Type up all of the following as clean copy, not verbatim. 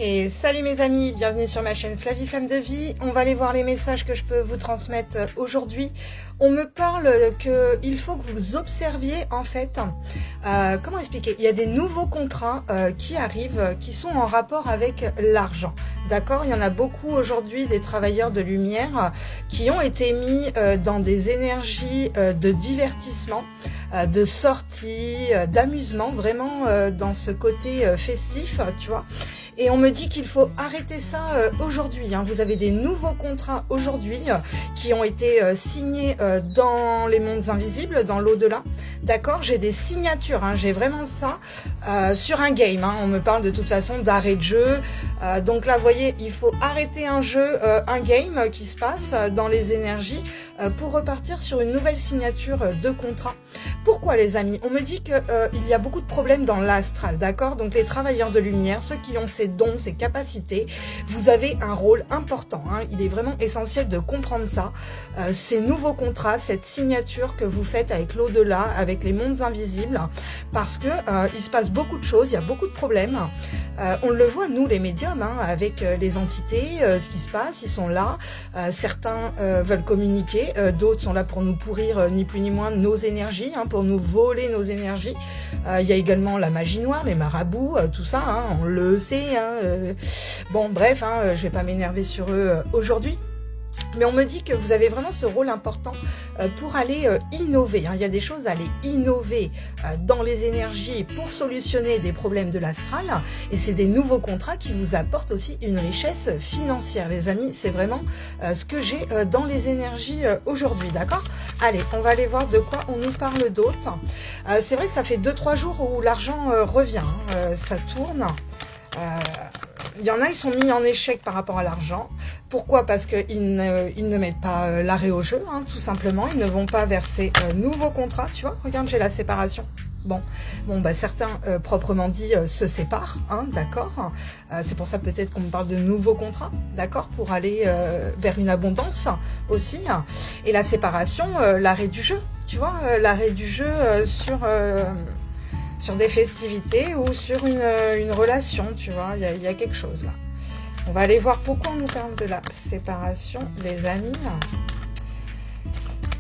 Et salut mes amis, bienvenue sur ma chaîne Flavie Flamme de Vie. On va aller voir les messages que je peux vous transmettre aujourd'hui. On me parle qu'il faut que vous observiez en fait, comment expliquer, il y a des nouveaux contrats qui arrivent, qui sont en rapport avec l'argent. D'accord, il y en a beaucoup aujourd'hui des travailleurs de lumière qui ont été mis dans des énergies de divertissement, de sortie, d'amusement, vraiment dans ce côté festif, tu vois. Et on me dit qu'il faut arrêter ça aujourd'hui. Hein. Vous avez des nouveaux contrats aujourd'hui qui ont été signés dans les mondes invisibles, dans l'au-delà. D'accord, j'ai des signatures, hein, j'ai vraiment ça sur un game. Hein. On me parle de toute façon d'arrêt de jeu. Donc là, vous voyez, il faut arrêter un jeu, un game qui se passe dans les énergies pour repartir sur une nouvelle signature de contrat. Pourquoi les amis? On me dit qu'il y a beaucoup de problèmes dans l'astral, d'accord? Donc les travailleurs de lumière, ceux qui ont ces dons, ces capacités, vous avez un rôle important. Hein. Il est vraiment essentiel de comprendre ça. Ces nouveaux contrats, cette signature que vous faites avec l'au-delà, avec les mondes invisibles, parce que il se passe beaucoup de choses, il y a beaucoup de problèmes. On le voit, nous les médiums, hein, avec les entités, ce qui se passe, ils sont là. Certains veulent communiquer, d'autres sont là pour nous pourrir, ni plus ni moins, nos énergies, hein, pour nous voler nos énergies. Il y a également la magie noire, les marabouts, tout ça, hein, on le sait. Hein, bon, bref, hein, je vais pas m'énerver sur eux aujourd'hui. Mais on me dit que vous avez vraiment ce rôle important pour aller innover. Hein. Il y a des choses à aller innover dans les énergies pour solutionner des problèmes de l'astral. Et c'est des nouveaux contrats qui vous apportent aussi une richesse financière, les amis. C'est vraiment ce que j'ai dans les énergies aujourd'hui, d'accord? Allez, on va aller voir de quoi on nous parle d'autre. C'est vrai que ça fait 2-3 jours où l'argent revient. Hein. Ça tourne. Il y en a, ils sont mis en échec par rapport à l'argent. Pourquoi? Parce qu'ils ne mettent pas l'arrêt au jeu, hein, tout simplement. Ils ne vont pas verser nouveaux contrats, tu vois. Regarde, j'ai la séparation. Bon, bah certains, proprement dit, se séparent, hein, d'accord. C'est pour ça peut-être qu'on me parle de nouveaux contrats, d'accord, pour aller vers une abondance aussi. Et la séparation, l'arrêt du jeu, tu vois, l'arrêt du jeu sur des festivités ou sur une relation, tu vois, il y a quelque chose là. On va aller voir pourquoi on nous parle de la séparation, les amis.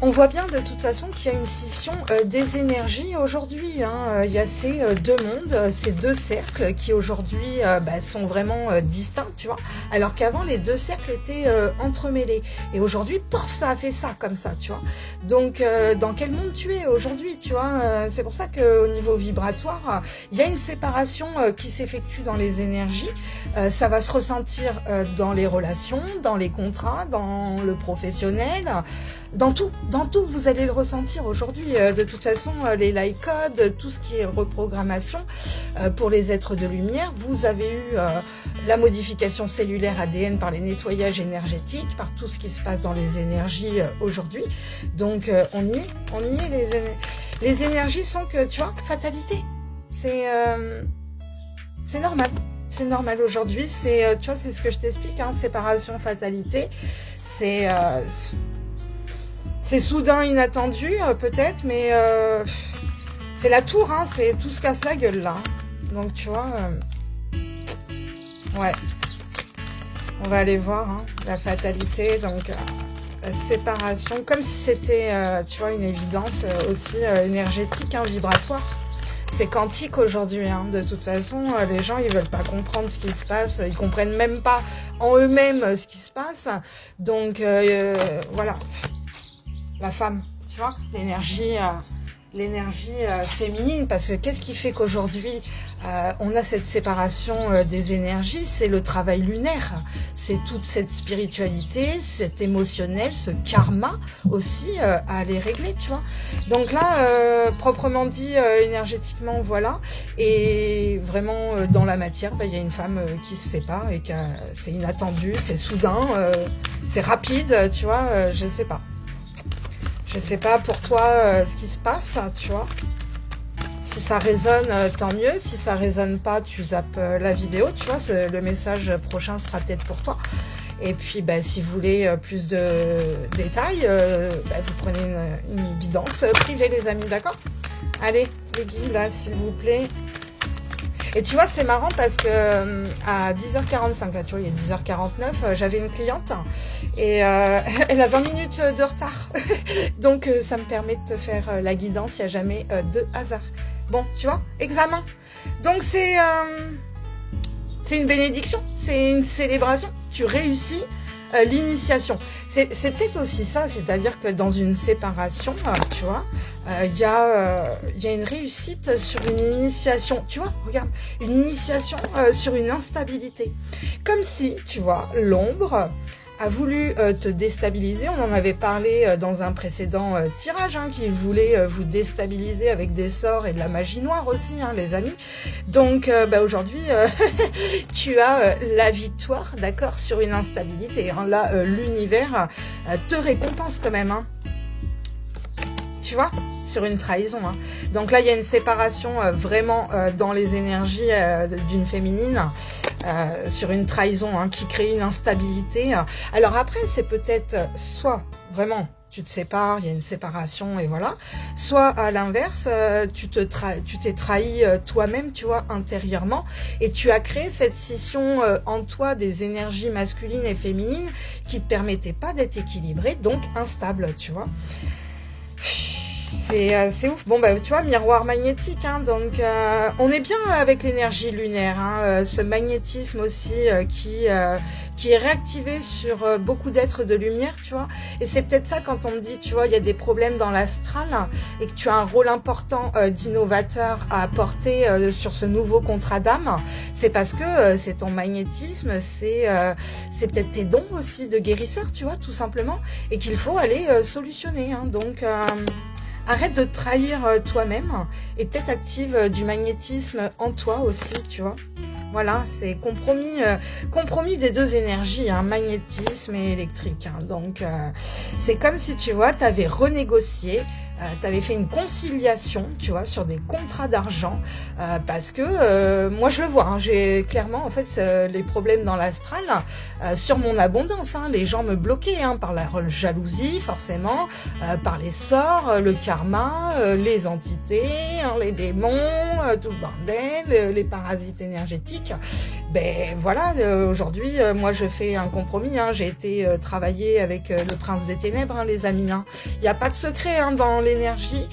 On voit bien de toute façon qu'il y a une scission des énergies aujourd'hui. Hein. Il y a ces deux mondes, ces deux cercles qui aujourd'hui sont vraiment distincts, tu vois. Alors qu'avant, les deux cercles étaient entremêlés. Et aujourd'hui, pof, ça a fait ça comme ça, tu vois. Donc, dans quel monde tu es aujourd'hui, tu vois. C'est pour ça qu'au niveau vibratoire, il y a une séparation qui s'effectue dans les énergies. Ça va se ressentir dans les relations, dans les contrats, dans le professionnel. Dans tout, vous allez le ressentir aujourd'hui. De toute façon, les light codes, tout ce qui est reprogrammation pour les êtres de lumière, vous avez eu la modification cellulaire ADN par les nettoyages énergétiques, par tout ce qui se passe dans les énergies aujourd'hui. Donc, on y est. Les énergies sont que, tu vois, fatalité. C'est normal. C'est normal aujourd'hui. Tu vois, c'est ce que je t'explique. Hein, séparation, fatalité. C'est soudain, inattendu, peut-être, mais c'est la tour, hein, c'est tout se casse la gueule, là. Donc, tu vois, ouais. On va aller voir, hein, la fatalité, donc la séparation, comme si c'était, tu vois, une évidence aussi énergétique, hein, vibratoire. C'est quantique aujourd'hui, hein. De toute façon, les gens, ils veulent pas comprendre ce qui se passe, ils comprennent même pas en eux-mêmes ce qui se passe. Donc, voilà. La femme, tu vois, l'énergie féminine, parce que qu'est-ce qui fait qu'aujourd'hui on a cette séparation des énergies? C'est le travail lunaire, c'est toute cette spiritualité, cet émotionnel, ce karma aussi à aller régler, tu vois. Donc là, proprement dit, énergétiquement, voilà, et vraiment dans la matière, il y a une femme qui se sépare et c'est inattendu, c'est soudain, c'est rapide, tu vois, je sais pas. Je sais pas pour toi ce qui se passe, tu vois. Si ça résonne, tant mieux. Si ça résonne pas, tu zappes la vidéo, tu vois. Le message prochain sera peut-être pour toi. Et puis, si vous voulez plus de détails, vous prenez une guidance privée, les amis, d'accord? Allez, les guides, là, s'il vous plaît. Et tu vois, c'est marrant parce que à 10h45, là, tu vois, il est 10h49, j'avais une cliente et elle a 20 minutes de retard. Donc, ça me permet de te faire la guidance, il n'y a jamais de hasard. Bon, tu vois, examen. Donc, c'est une bénédiction, c'est une célébration. Tu réussis l'initiation. C'est peut-être aussi ça, c'est-à-dire que dans une séparation, tu vois, il y a une réussite sur une initiation. Tu vois, regarde, une initiation sur une instabilité. Comme si, tu vois, l'ombre a voulu te déstabiliser. On en avait parlé dans un précédent tirage, hein, qu'il voulait vous déstabiliser avec des sorts et de la magie noire aussi, hein, les amis. Donc aujourd'hui, tu as la victoire, d'accord, sur une instabilité. Hein. Là, l'univers te récompense quand même. Hein. Tu vois, sur une trahison. Hein. Donc là, il y a une séparation vraiment dans les énergies d'une féminine. Sur une trahison hein, qui crée une instabilité. Alors après, c'est peut-être soit vraiment tu te sépares, il y a une séparation et voilà, soit à l'inverse, tu t'es trahi toi-même, tu vois, intérieurement, et tu as créé cette scission en toi des énergies masculines et féminines qui te permettaient pas d'être équilibré, donc instable, tu vois. C'est ouf. Bon, tu vois, miroir magnétique, hein, donc on est bien avec l'énergie lunaire, hein, ce magnétisme aussi qui est réactivé sur beaucoup d'êtres de lumière, tu vois. Et c'est peut-être ça quand on me dit, tu vois, il y a des problèmes dans l'astral et que tu as un rôle important d'innovateur à apporter sur ce nouveau contrat d'âme, c'est parce que c'est ton magnétisme, c'est peut-être tes dons aussi de guérisseur, tu vois, tout simplement, et qu'il faut aller solutionner, hein, donc... Arrête de te trahir toi-même et peut-être active du magnétisme en toi aussi, tu vois. Voilà, c'est compromis des deux énergies, hein, magnétisme et électrique. Hein. Donc, c'est comme si, tu vois, tu avais renégocié, tu avais fait une conciliation, tu vois, sur des contrats d'argent, parce que, moi je le vois, hein, j'ai clairement, en fait, les problèmes dans l'astral, sur mon abondance, hein, les gens me bloquaient, hein, par la jalousie, forcément, par les sorts, le karma, les entités, hein, les démons, tout le bordel, les parasites énergétiques. Ben voilà, aujourd'hui, moi je fais un compromis, hein, j'ai été travailler avec le prince des ténèbres, hein, les amis. Hein. Il n'y a pas de secret hein, dans l'énergie.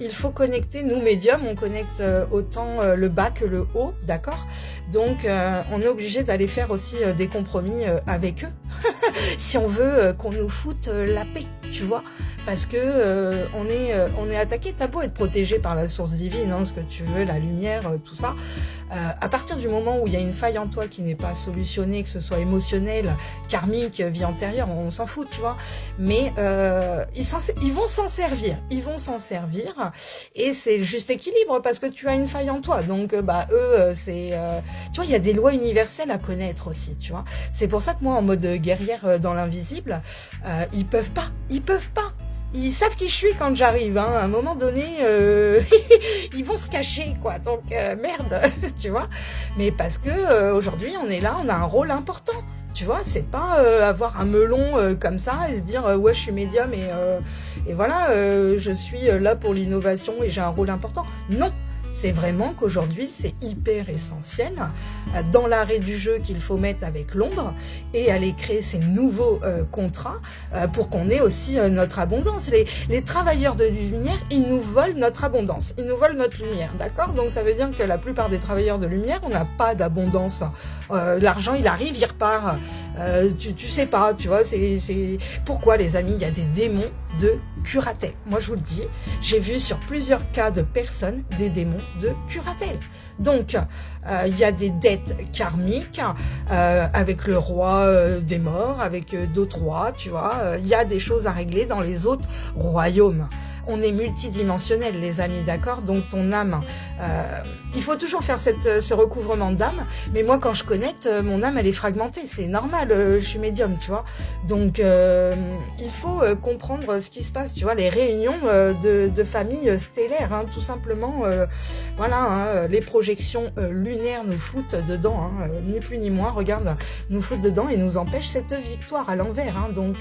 Il faut connecter, nous médiums, on connecte autant le bas que le haut, d'accord? Donc on est obligé d'aller faire aussi des compromis avec eux, si on veut qu'on nous foute la paix, tu vois, parce que on est attaqué, t'as beau être protégé par la source divine, hein, ce que tu veux, la lumière, tout ça. À partir du moment où il y a une faille en toi qui n'est pas solutionnée, que ce soit émotionnel, karmique, vie antérieure, on s'en fout, tu vois. Mais ils vont s'en servir, et c'est le juste équilibre parce que tu as une faille en toi. Donc eux, c'est, tu vois, il y a des lois universelles à connaître aussi, tu vois. C'est pour ça que moi, en mode guerrière dans l'invisible, ils peuvent pas. Ils savent qui je suis quand j'arrive, hein. À un moment donné, ils vont se cacher, quoi. Donc, merde, tu vois. Mais parce que aujourd'hui, on est là, on a un rôle important. Tu vois, c'est pas avoir un melon comme ça et se dire ouais, je suis médium et voilà, je suis là pour l'innovation et j'ai un rôle important. Non. C'est vraiment qu'aujourd'hui, c'est hyper essentiel dans l'arrêt du jeu qu'il faut mettre avec l'ombre et aller créer ces nouveaux contrats pour qu'on ait aussi notre abondance. Les travailleurs de lumière, ils nous volent notre abondance, ils nous volent notre lumière, d'accord? Donc ça veut dire que la plupart des travailleurs de lumière, on n'a pas d'abondance. L'argent, il arrive, il repart. Tu sais pas, tu vois, c'est pourquoi les amis, il y a des démons de curatelle. Moi, je vous le dis, j'ai vu sur plusieurs cas de personnes des démons de curatelle. Donc, il y a des dettes karmiques avec le roi des morts, avec d'autres rois, tu vois. Il y a des choses à régler dans les autres royaumes. On est multidimensionnel, les amis, d'accord? Donc ton âme, il faut toujours faire ce recouvrement d'âme. Mais moi, quand je connecte, mon âme, elle est fragmentée. C'est normal, je suis médium, tu vois. Donc, il faut comprendre ce qui se passe, tu vois. Les réunions de familles stellaires, hein, tout simplement. Voilà, hein, les projections lunaires nous foutent dedans, hein, ni plus ni moins. Regarde, nous foutent dedans et nous empêchent cette victoire à l'envers. Hein, donc,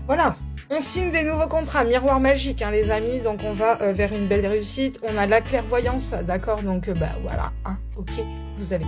voilà. On signe des nouveaux contrats, miroir magique, hein, les amis. Donc, on va vers une belle réussite. On a la clairvoyance, d'accord. Donc, bah voilà, hein, ok, vous avez...